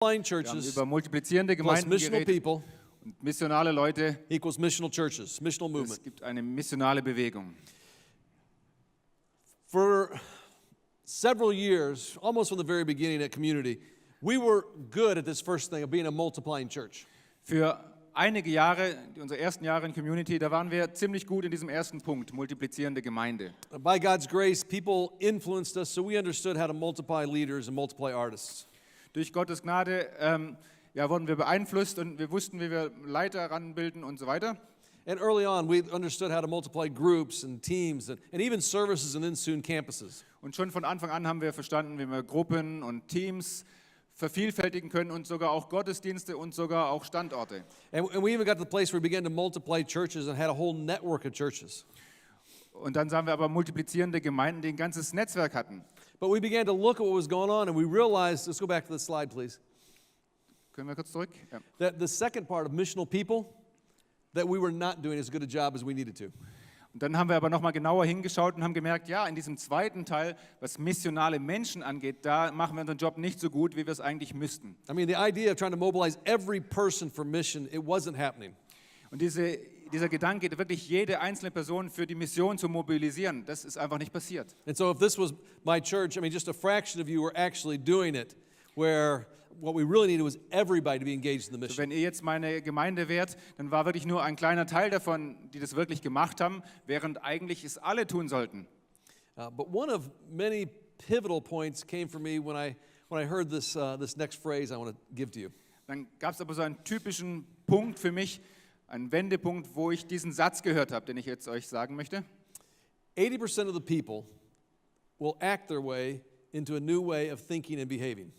Multiplying Wir haben churches über multiplizierende plus Gemeinden missional geredet people und missionale Leute. equals missional churches, missional Es movement. gibt eine missionale Bewegung. For several years, almost from the very beginning at Community, we were good at this first thing of being a multiplying church. Für einige Jahre, unsere ersten Jahre in Community, da waren wir ziemlich gut in diesem ersten Punkt, multiplizierende Gemeinde. By God's grace, people influenced us, so we understood how to multiply leaders and multiply artists. Durch Gottes Gnade wurden wir beeinflusst und wir wussten, wie wir Leiter ranbilden und so weiter. And early on, we understood how to multiply groups and teams and even services and then soon campuses. Und schon von Anfang an haben wir verstanden, wie wir Gruppen und Teams vervielfältigen können und sogar auch Gottesdienste und sogar auch Standorte. And we even got to the place where we began to multiply churches and had a whole network of churches. Und dann sahen wir aber multiplizierende Gemeinden, die ein ganzes Netzwerk hatten. But we began to look at what was going on and we realized, let's go back to the slide, please, Können wir kurz zurück? Ja. that the second part of missional people, that we were not doing as good a job as we needed to. Und dann haben wir aber nochmal genauer hingeschaut und haben gemerkt, ja, in diesem zweiten Teil, was missionale Menschen angeht, da machen wir unseren Job nicht so gut, wie wir es eigentlich müssten. I mean, the idea of trying to mobilize every person for mission, it wasn't happening. Und dieser Gedanke, wirklich jede einzelne Person für die Mission zu mobilisieren, das ist einfach nicht passiert. And so if this was my church, I mean, just a fraction of you were actually doing it, where what we really needed was everybody to be engaged in the mission. Wenn ihr jetzt meine Gemeinde wärt, dann war wirklich nur ein kleiner Teil davon, die das wirklich gemacht haben, während eigentlich es alle tun sollten. But one of many pivotal points came for me when I heard this next phrase I want to give to you. Dann gab es aber so einen typischen Punkt für mich, einen Wendepunkt, wo ich diesen Satz gehört habe, den ich jetzt euch sagen möchte. 80% of the people will act their way into a new way of thinking and behaving.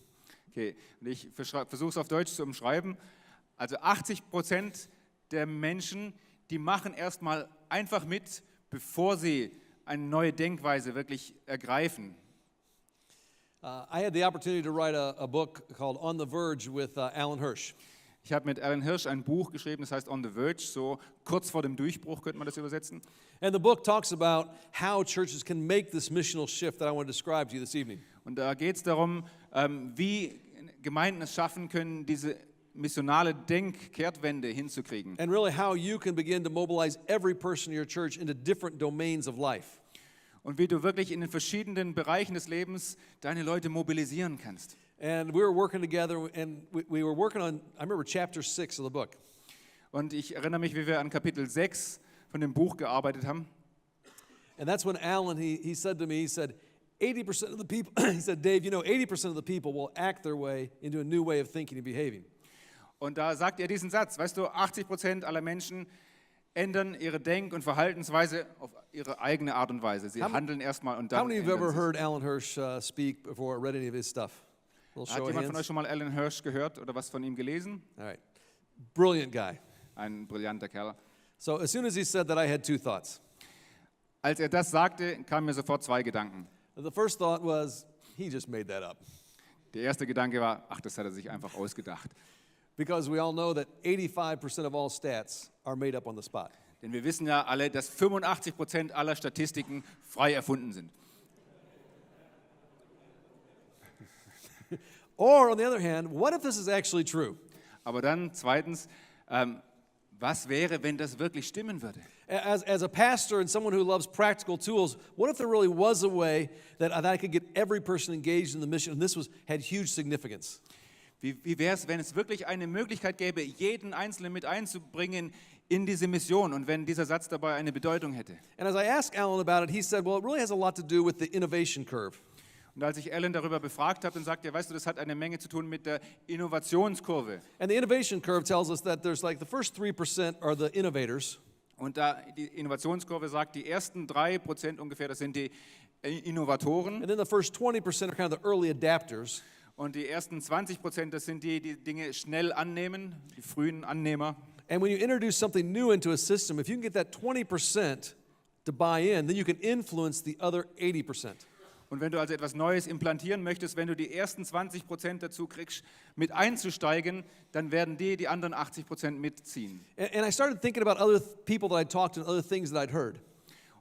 Okay, und ich versuche es auf Deutsch zu umschreiben. Also 80% der Menschen, die machen erstmal einfach mit, bevor sie eine neue Denkweise wirklich ergreifen. I had the opportunity to write a book called On the Verge with Alan Hirsch. Ich habe mit Alan Hirsch ein Buch geschrieben, das heißt On the Verge, so kurz vor dem Durchbruch könnte man das übersetzen. And the book talks about how churches can make this missional shift that I want to describe to you this evening. Und da geht es darum, wie Gemeinden es schaffen können, diese missionale Kehrtwende hinzukriegen. And really how you can begin to mobilize every person in your church into different domains of life. Und wie du wirklich in den verschiedenen Bereichen des Lebens deine Leute mobilisieren kannst. And we were working together and we were working on, I remember chapter 6 of the book. Und ich erinnere mich, wie wir an Kapitel 6 von dem Buch gearbeitet haben. And that's when Alan, he said to me, he said, 80% of the people, he said, Dave, you know, 80% of the people will act their way into a new way of thinking and behaving. Und da sagt er diesen Satz, weißt du, 80% aller Menschen ändern ihre Denk- und Verhaltensweise auf ihre eigene Art und Weise. Sie handeln erstmal und dann How many of you have ever ändern heard Alan Hirsch speak before or read any of his stuff? A little sich. Hat show of jemand von euch hands. schon mal Alan Hirsch gehört oder was von ihm gelesen? All right. Brilliant guy. Ein brillanter Kerl. So as soon as he said that, I had two thoughts. Als er das sagte, kamen mir sofort zwei Gedanken. The first thought was, he just made that up. Der erste Gedanke war, ach, das hat er sich einfach ausgedacht. Because we all know that 85% of all stats are made up on the spot. Denn wir wissen ja alle, dass 85% aller Statistiken frei erfunden sind. Or on the other hand, what if this is actually true? Aber dann zweitens, was wäre, wenn das wirklich stimmen würde? As a pastor and someone who loves practical tools, what if there really was a way that I could get every person engaged in the mission and this had huge significance? Wie wäre es, wenn es wirklich eine Möglichkeit gäbe, jeden Einzelnen mit einzubringen in diese Mission und wenn dieser Satz dabei eine Bedeutung hätte? And as I asked Alan about it, he said, well, it really has a lot to do with the innovation curve. Und als ich Alan darüber befragt habe, dann sagte er, weißt du, das hat eine Menge zu tun mit der Innovationskurve. And the innovation curve tells us that there's like the first 3% are the innovators. Und da die Innovationskurve sagt, die ersten 3% ungefähr, das sind die Innovatoren. And then the first 20% are kind of the early adapters. Und die ersten 20%, das sind die Dinge schnell annehmen, die frühen Annehmer. And when you introduce something new into a system, if you can get that 20% to buy in, then you can influence the other 80%. Und wenn du also etwas Neues implantieren möchtest, wenn du die ersten 20% dazu kriegst, mit einzusteigen, dann werden die anderen 80% mitziehen. And I started thinking about other people that I'd talked to and other things that I'd heard.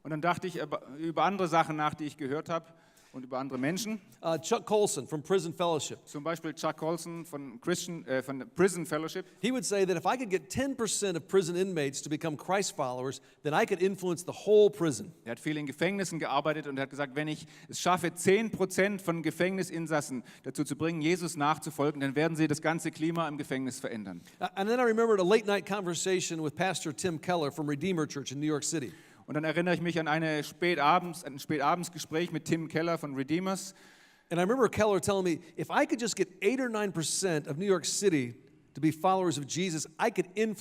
Und dann dachte ich über andere Sachen nach, die ich gehört habe. und über andere Menschen. Chuck Colson from Prison Fellowship. Zum Beispiel Chuck Colson von Prison Fellowship. He would say that if I could get 10% of prison inmates to become Christ followers, then I could influence the whole prison. Er hat viel in Gefängnissen gearbeitet und er hat gesagt, wenn ich es schaffe, 10% von Gefängnisinsassen dazu zu bringen, Jesus nachzufolgen, dann werden sie das ganze Klima im Gefängnis verändern. And then I remembered a late night conversation with Pastor Tim Keller from Redeemer Church in New York City. Und dann erinnere ich mich an ein Spätabendsgespräch mit Tim Keller von Redeemers. And I remember Keller telling me, if I could just get 8 or 9% of New York City to be followers of Jesus, I could influence